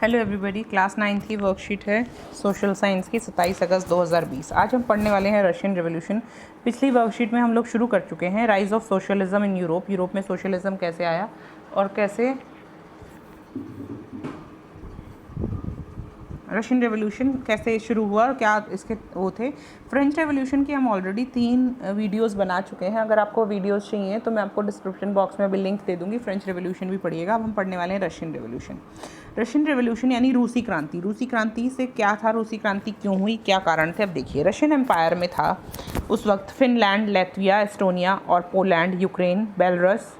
Hello everybody, class 9 की worksheet है social science की 27 अगस्त 2020। आज हम पढ़ने वाले हैं रशियन रेवोल्यूशन। पिछली वर्कशीट में हम लोग शुरू कर चुके हैं rise of socialism in Europe. Europe में सोशलिज्म कैसे आया और कैसे रशियन रेवोल्यूशन कैसे शुरू हुआ और क्या इसके वो थे। फ्रेंच रेवोल्यूशन की हम ऑलरेडी 3 वीडियोस बना चुके हैं। अगर आपको वीडियोस चाहिए तो मैं आपको डिस्क्रिप्शन बॉक्स में भी लिंक दे दूंगी। फ्रेंच रेवोल्यूशन भी पढ़िएगा। अब हम पढ़ने वाले हैं रशियन रेवोल्यूशन। रशियन रेवोल्यूशन यानी रूसी क्रांति। रूसी क्रांति से क्या था, रूसी क्रांति क्यों हुई, क्या कारण थे, अब देखिए। रशियन एम्पायर में था उस वक्त फिनलैंड, लैटविया, एस्टोनिया और Poland, Ukraine, Belarus,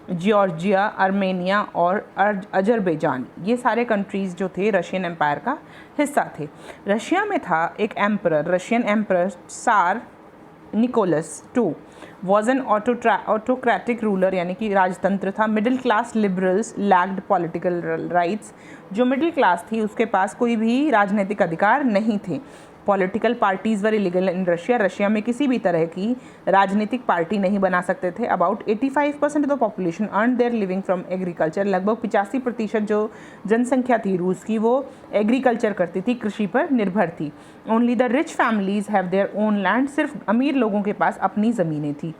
Georgia, Armenia और अजरबैजान। ये सारे कंट्रीज़ जो थे रशियन एम्पायर का हिस्सा थे। रशिया में था एक emperor, Russian emperor tsar Nicholas two was an autocratic ruler, यानी कि राजतंत्र था। Middle class liberals lacked political rights. जो मिडिल क्लास थी उसके पास कोई भी राजनीतिक अधिकार नहीं थे। Political parties were illegal in Russia. Russia में किसी भी तरह की राजनीतिक पार्टी नहीं बना सकते थे। About 85% of the population earn their living from agriculture. लगभग 85% जो जनसंख्या थी रूस की वो एग्रीकल्चर करती थी, कृषि पर निर्भर थी। Only the rich families have their own land. सिर्फ अमीर लोगों के पास अपनी ज़मीनें थी।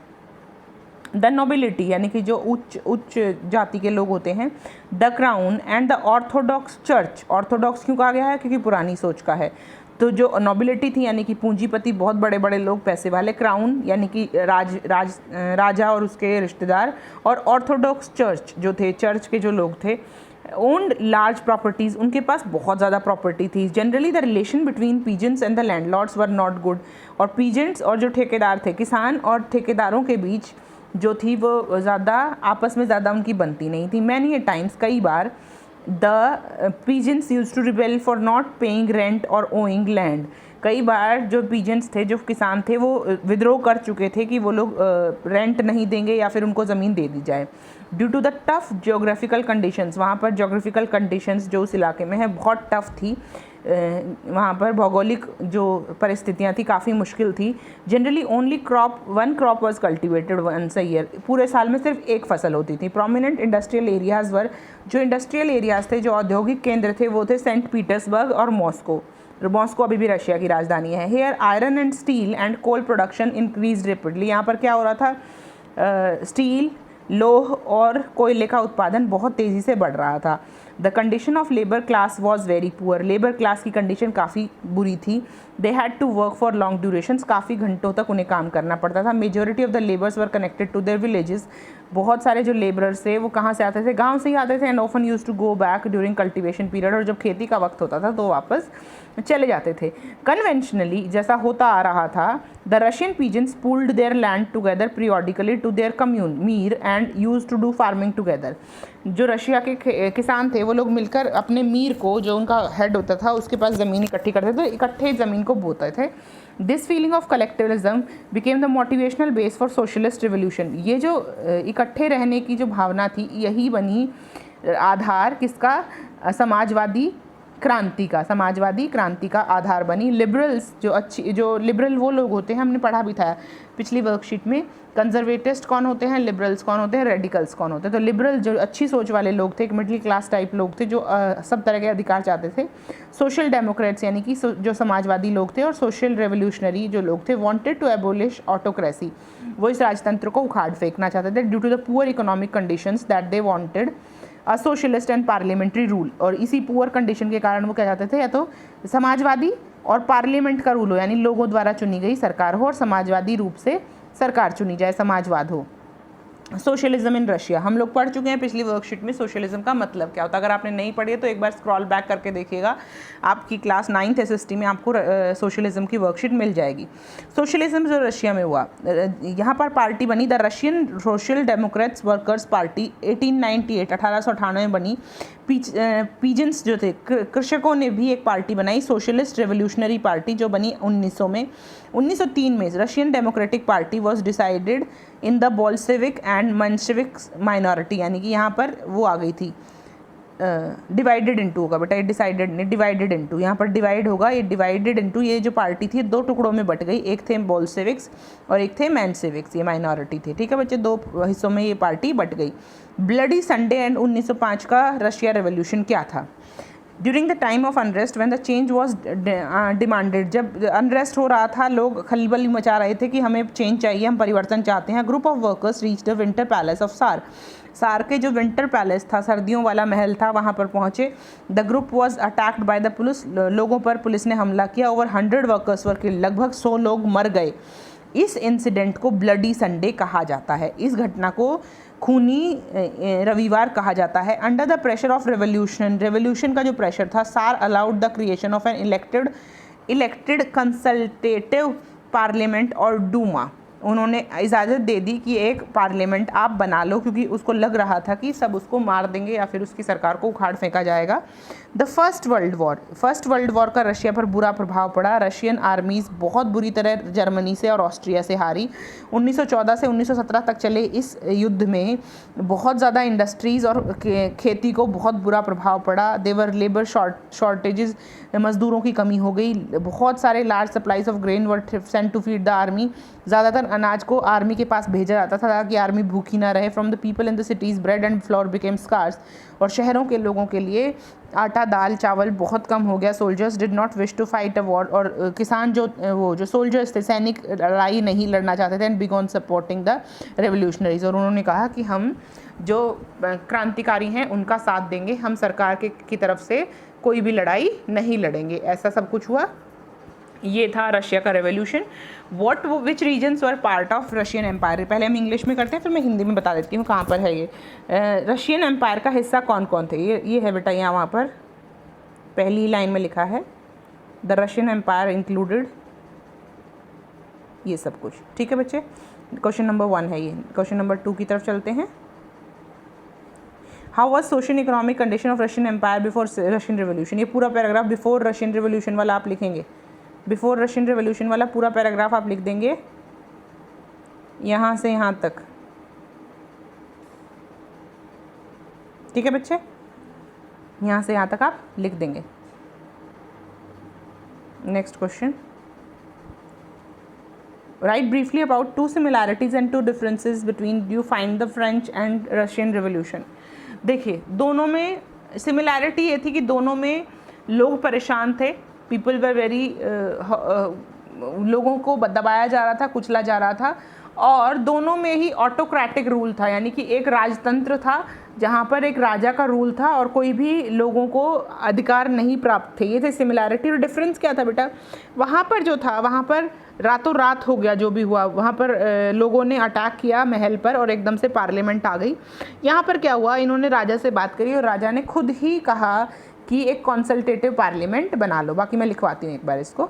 द नोबिलिटी यानी कि जो उच्च जाति के लोग होते हैं, the crown and the Orthodox church. Orthodox क्यों कहा गया है, क्योंकि पुरानी सोच का है। तो जो नोबिलिटी थी यानी कि पूंजीपति, बहुत बड़े बड़े लोग, पैसे वाले, क्राउन यानी कि राजा और उसके रिश्तेदार, और ऑर्थोडॉक्स चर्च जो थे, चर्च के जो लोग थे, ओन्ड लार्ज प्रॉपर्टीज़, उनके पास बहुत ज़्यादा प्रॉपर्टी थी। Generally the relation between peasants and the landlords were not good. और पीजेंट्स और जो ठेकेदार थे, किसान और ठेकेदारों के बीच जो थी वो ज़्यादा आपस में ज़्यादा उनकी बनती नहीं थी। मैनी ए टाइम्स, कई बार, the peasants used to rebel for not paying rent और ओइंग लैंड। कई बार जो पीजेंट्स थे, जो किसान थे, वो विद्रोह कर चुके थे कि वो लोग रेंट नहीं देंगे या फिर उनको ज़मीन दे दी जाए। Due to the tough geographical conditions, वहाँ पर जियोग्राफिकल कंडीशंस जो उस इलाके में है बहुत टफ थी। वहाँ पर भौगोलिक जो परिस्थितियाँ थी काफ़ी मुश्किल थी। Generally only one crop was cultivated once a year. पूरे साल में सिर्फ एक फसल होती थी। प्रोमिनेंट इंडस्ट्रियल एरियाज़ वर, जो इंडस्ट्रियल एरियाज़ थे, जो औद्योगिक केंद्र थे, वो थे सेंट पीटर्सबर्ग और मॉस्को। मॉस्को अभी भी रशिया की राजधानी है। Here iron and steel and coal production increase rapidly. यहाँ पर क्या हो रहा था, स्टील, लोह और कोयले का उत्पादन बहुत तेज़ी से बढ़ रहा था। The condition of labour class was very poor. Labour class की कंडीशन काफ़ी बुरी थी। They had to work for long durations, काफ़ी घंटों तक उन्हें काम करना पड़ता था। Majority of the labours were connected to their villages. बहुत सारे जो लेबरर्स थे वो कहाँ से आते थे, गाँव से ही आते थे। And often used to go back during cultivation period, और जब खेती का वक्त होता था तो वापस चले जाते थे। कन्वेंशनली जैसा होता आ रहा था, the Russian peasants pulled their land together periodically to their commune mir and used to do farming together. जो रशिया के किसान थे वो लोग मिलकर अपने मीर को, जो उनका हेड होता था, उसके पास ज़मीन इकट्ठी करते थे, इकट्ठे ज़मीन को बोते थे। This feeling of collectivism became the motivational base for socialist revolution. ये जो इकट्ठे रहने की जो भावना थी, यही बनी आधार किसका, समाजवादी क्रांति का आधार बनी। लिबरल्स जो लिबरल वो लोग होते हैं, हमने पढ़ा भी था पिछली वर्कशीट में। कंजर्वेटिस्ट कौन होते हैं, लिबरल्स कौन होते हैं, रेडिकल्स कौन होते हैं। तो लिबरल जो अच्छी सोच वाले लोग थे, एक मिडिल क्लास टाइप लोग थे, जो सब तरह के अधिकार चाहते थे। सोशल डेमोक्रेट्स यानी कि जो समाजवादी लोग थे, और सोशल रेवोल्यूशनरी जो लोग थे, वांटेड टू एबोलिश ऑटोक्रेसी, वो इस राजतंत्र को उखाड़ फेंकना चाहते थे। Due to the poor economic conditions that they wanted a socialist and parliamentary rule. और इसी पुअर कंडीशन के कारण वो क्या चाहते थे, या तो समाजवादी और पार्लियामेंट का रूल हो, यानी लोगों द्वारा चुनी गई सरकार हो, और समाजवादी रूप से सरकार चुनी जाए, समाजवाद हो। सोशलिज्म इन रशिया हम लोग पढ़ चुके हैं पिछली वर्कशीट में। सोशलिज्म का मतलब क्या होता है, अगर आपने नहीं पढ़ी है तो एक बार स्क्रॉल बैक करके देखिएगा, आपकी क्लास 9th SST में आपको सोशलिज्म की वर्कशीट मिल जाएगी। सोशलिज्म जो रशिया में हुआ, यहाँ पर पार्टी बनी the Russian social Democrats workers party 1898 में बनी। पीजेंट्स जो थे, कृषकों ने भी एक पार्टी बनाई, सोशलिस्ट रेवोल्यूशनरी पार्टी, जो बनी 1900 में। 1903 में Russian democratic party was decided in the Bolshevik and Menshevik minority, यानी कि यहाँ पर वो आ गई थी, डिवाइडेड इनटू होगा बेटा, ये डिसाइडेड नहीं, डिवाइडेड इनटू, यहाँ पर डिवाइड होगा, ये डिवाइडेड इनटू। ये जो पार्टी थी 2 टुकड़ों में बट गई, एक थे बोल्शेविक्स और एक थे मेंशेविक्स, ये माइनॉरिटी थे। ठीक है बच्चे, 2 हिस्सों में ये पार्टी बट गई। ब्लडी संडे एंड 1905 का रशिया रेवोल्यूशन क्या था। During the time of unrest when the change was demanded, जब अनरेस्ट हो रहा था, लोग खलबली मचा रहे थे कि हमें चेंज चाहिए, हम परिवर्तन चाहते हैं, group of workers reach the winter palace of सार। सार के जो विंटर पैलेस था, सर्दियों वाला महल था, वहाँ पर पहुँचे। The group was attacked by the police, लोगों पर पुलिस ने हमला किया। ओवर 100 वर्कर्स वर किल्ड, लगभग 100 लोग मर गए। इस इंसिडेंट को ब्लडी संडे कहा जाता है, इस घटना को खूनी रविवार कहा जाता है। Under the pressure of revolution का जो प्रेशर था, सार allowed the creation of an elected consultative parliament और डूमा, उन्होंने इजाज़त दे दी कि एक पार्लियामेंट आप बना लो, क्योंकि उसको लग रहा था कि सब उसको मार देंगे या फिर उसकी सरकार को उखाड़ फेंका जाएगा। द फर्स्ट वर्ल्ड वॉर का रशिया पर बुरा प्रभाव पड़ा। रशियन आर्मीज़ बहुत बुरी तरह जर्मनी से और ऑस्ट्रिया से हारी। 1914 से 1917 तक चले इस युद्ध में बहुत ज़्यादा इंडस्ट्रीज़ और खेती को बहुत बुरा प्रभाव पड़ा। देवर लेबर शॉर्टेजेस, मज़दूरों की कमी हो गई। बहुत सारे large supplies of grain were sent to feed the army, ज़्यादातर अनाज को आर्मी के पास भेजा जाता था ताकि आर्मी भूखी ना रहे। From the people in the cities bread and flour became scarce, और शहरों के लोगों के लिए आटा दाल चावल बहुत कम हो गया। Soldiers did not wish to fight a war, और किसान जो सोल्जर्स थे, सैनिक लड़ाई नहीं लड़ना चाहते थे। एंड बिगॉन सपोर्टिंग द रेवोल्यूशनरीज, और उन्होंने कहा कि हम जो क्रांतिकारी हैं उनका साथ देंगे, हम सरकार की तरफ से कोई भी लड़ाई नहीं लड़ेंगे। ऐसा सब कुछ हुआ। ये था रशिया का revolution. Which regions were part of Russian empire, पहले हम इंग्लिश में करते हैं फिर मैं हिंदी में बता देती हूँ कहाँ पर है ये। रशियन एम्पायर का हिस्सा कौन कौन थे, ये है बेटा, यहाँ वहाँ पर पहली लाइन में लिखा है द रशियन एम्पायर इंक्लूडेड, ये सब कुछ। ठीक है बच्चे, क्वेश्चन नंबर 1 है ये। क्वेश्चन नंबर 2 की तरफ चलते हैं। How was social economic condition of Russian empire before Russian revolution, ये पूरा पैराग्राफ बिफोर रशियन रेवोल्यूशन वाला आप लिखेंगे। बिफोर रशियन रेवोल्यूशन वाला पूरा पैराग्राफ आप लिख देंगे यहाँ से यहाँ तक। ठीक है बच्चे, यहाँ से यहाँ तक आप लिख देंगे। Next question, right briefly about 2 similarities and 2 differences between you find the French and Russian revolution. देखिए, दोनों में सिमिलैरिटी ये थी कि दोनों में लोग परेशान थे, पीपल वर वेरी, लोगों को दबाया जा रहा था, कुचला जा रहा था, और दोनों में ही ऑटोक्रेटिक रूल था, यानी कि एक राजतंत्र था जहाँ पर एक राजा का रूल था और कोई भी लोगों को अधिकार नहीं प्राप्त थे। ये थे सिमिलैरिटी। और डिफरेंस क्या था बेटा, वहाँ पर जो था, वहाँ पर रातों रात हो गया जो भी हुआ, वहाँ पर लोगों ने अटैक किया महल पर और एकदम से पार्लियामेंट आ गई। यहाँ पर क्या हुआ, इन्होंने राजा से बात करी और राजा ने खुद ही कहा कि एक कंसल्टेटिव पार्लियामेंट बना लो। बाकी मैं लिखवाती हूँ एक बार इसको।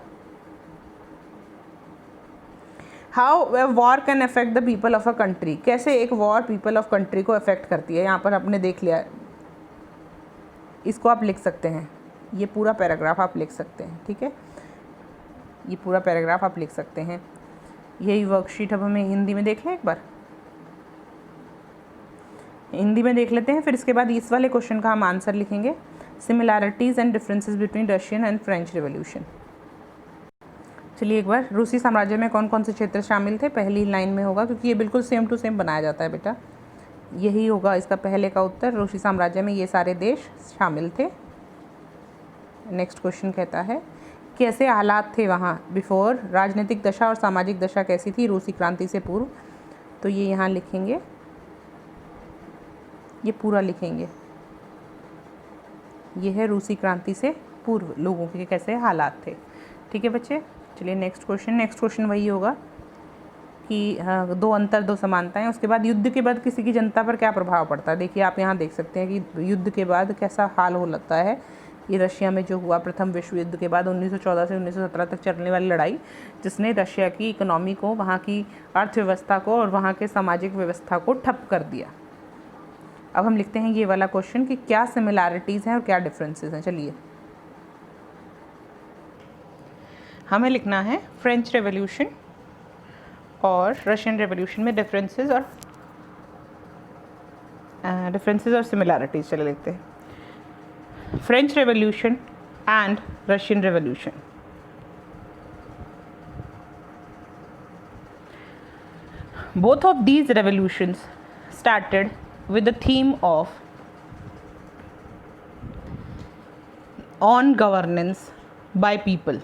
How a war can affect the people of a country, कैसे एक वॉर पीपल ऑफ कंट्री को अफेक्ट करती है। यहाँ पर आपने देख लिया, इसको आप लिख सकते हैं, ये पूरा पैराग्राफ आप लिख सकते हैं। ठीक है, ये पूरा पैराग्राफ आप लिख सकते हैं। यही वर्कशीट अब हमें हिंदी में देख लें एक बार, हिंदी में देख लेते हैं, फिर इसके बाद इस वाले क्वेश्चन का हम आंसर लिखेंगे। Similarities and differences between Russian and French revolution. चलिए एक बार, रूसी साम्राज्य में कौन कौन से क्षेत्र शामिल थे, पहली लाइन में होगा, क्योंकि ये बिल्कुल सेम टू सेम बनाया जाता है बेटा, यही होगा इसका पहले का उत्तर। रूसी साम्राज्य में ये सारे देश शामिल थे। नेक्स्ट क्वेश्चन कहता है कैसे हालात थे वहाँ बिफोर, राजनीतिक दशा और सामाजिक दशा कैसी थी रूसी क्रांति से पूर्व। तो ये यहाँ लिखेंगे, ये पूरा लिखेंगे, ये है रूसी क्रांति से पूर्व लोगों के कैसे हालात थे। ठीक है बच्चे, चलिए नेक्स्ट क्वेश्चन वही होगा कि दो अंतर दो समानताएं। उसके बाद युद्ध के बाद किसी की जनता पर क्या प्रभाव पड़ता है। देखिए आप यहाँ देख सकते हैं कि युद्ध के बाद कैसा हाल हो लगता है। ये रशिया में जो हुआ प्रथम विश्व युद्ध के बाद 1914 से 1917 तक चलने वाली लड़ाई, जिसने रशिया की इकोनॉमी को, वहाँ की अर्थव्यवस्था को और वहाँ के सामाजिक व्यवस्था को ठप कर दिया। अब हम लिखते हैं ये वाला क्वेश्चन कि क्या सिमिलैरिटीज़ हैं और क्या डिफरेंसेस हैं। चलिए हमें लिखना है फ्रेंच रेवोल्यूशन और रशियन रेवोल्यूशन में डिफरेंसेस और सिमिलैरिटीज़। चलिए लिखते हैं French revolution and Russian revolution. Both of these revolutions started with the theme of on governance by people.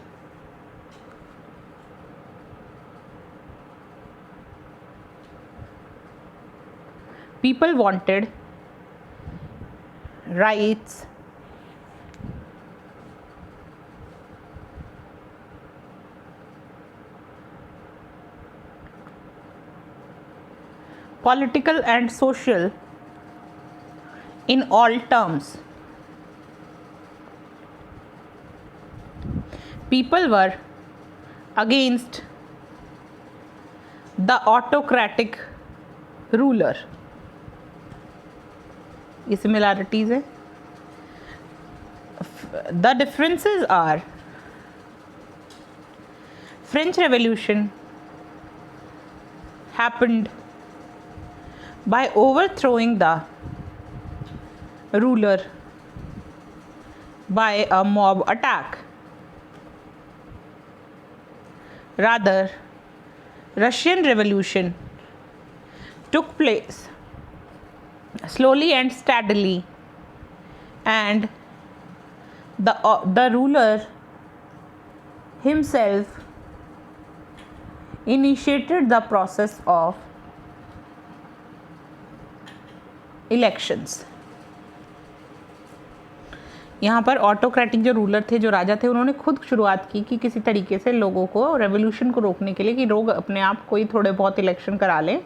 People wanted rights, political and social, in all terms. People were against the autocratic ruler. ये similarities है. The differences are French Revolution happened by overthrowing the ruler by a mob attack. Rather, Russian Revolution took place slowly and steadily, and the ruler himself initiated the process of elections. यहाँ पर autocratic जो ruler थे, जो राजा थे, उन्होंने खुद शुरुआत की कि किसी तरीके से लोगों को रेवोल्यूशन को रोकने के लिए कि लोग अपने आप कोई थोड़े बहुत इलेक्शन करा लें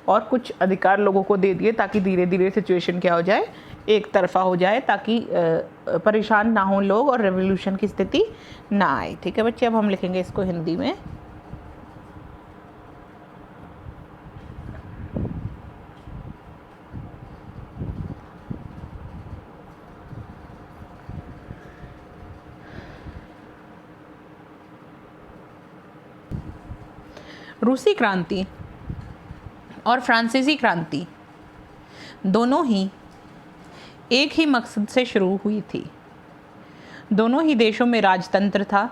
और कुछ अधिकार लोगों को दे दिए ताकि धीरे धीरे सिचुएशन क्या हो जाए, एक तरफा हो जाए, ताकि परेशान ना हो लोग और रेवोल्यूशन की स्थिति ना आए। ठीक है बच्चे, अब हम लिखेंगे इसको हिंदी में। रूसी क्रांति और फ्रांसीसी क्रांति दोनों ही एक ही मकसद से शुरू हुई थी। दोनों ही देशों में राजतंत्र था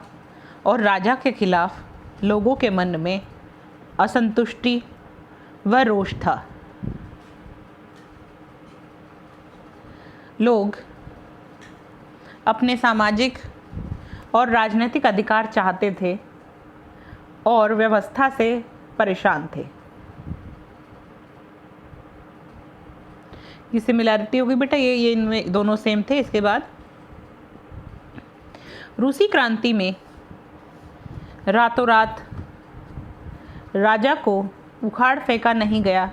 और राजा के खिलाफ लोगों के मन में असंतुष्टि व रोष था। लोग अपने सामाजिक और राजनीतिक अधिकार चाहते थे और व्यवस्था से परेशान थे। ये सिमिलैरिटी होगी बेटा, ये इनमें दोनों सेम थे। इसके बाद रूसी क्रांति में रातों रात राजा को उखाड़ फेंका नहीं गया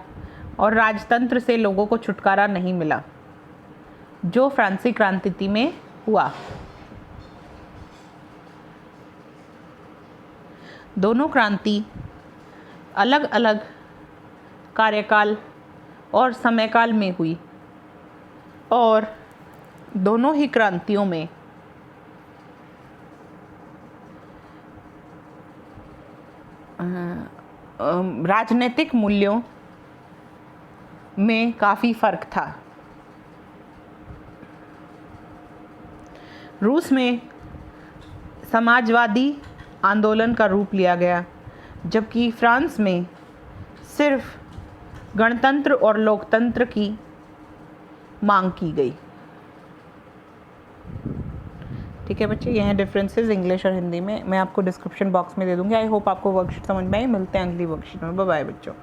और राजतंत्र से लोगों को छुटकारा नहीं मिला, जो फ्रांसीसी क्रांति में हुआ। दोनों क्रांति अलग अलग कार्यकाल और समयकाल में हुई और दोनों ही क्रांतियों में राजनीतिक मूल्यों में काफ़ी फर्क था। रूस में समाजवादी आंदोलन का रूप लिया गया, जबकि फ्रांस में सिर्फ गणतंत्र और लोकतंत्र की मांग की गई। ठीक है बच्चे, ये हैं डिफरेंसेस इंग्लिश और हिंदी में। मैं आपको डिस्क्रिप्शन बॉक्स में दे दूँगी। आई होप आपको वर्कशीट समझ में आई। मिलते हैं अगली वर्कशीट में। बाय बाय बच्चों।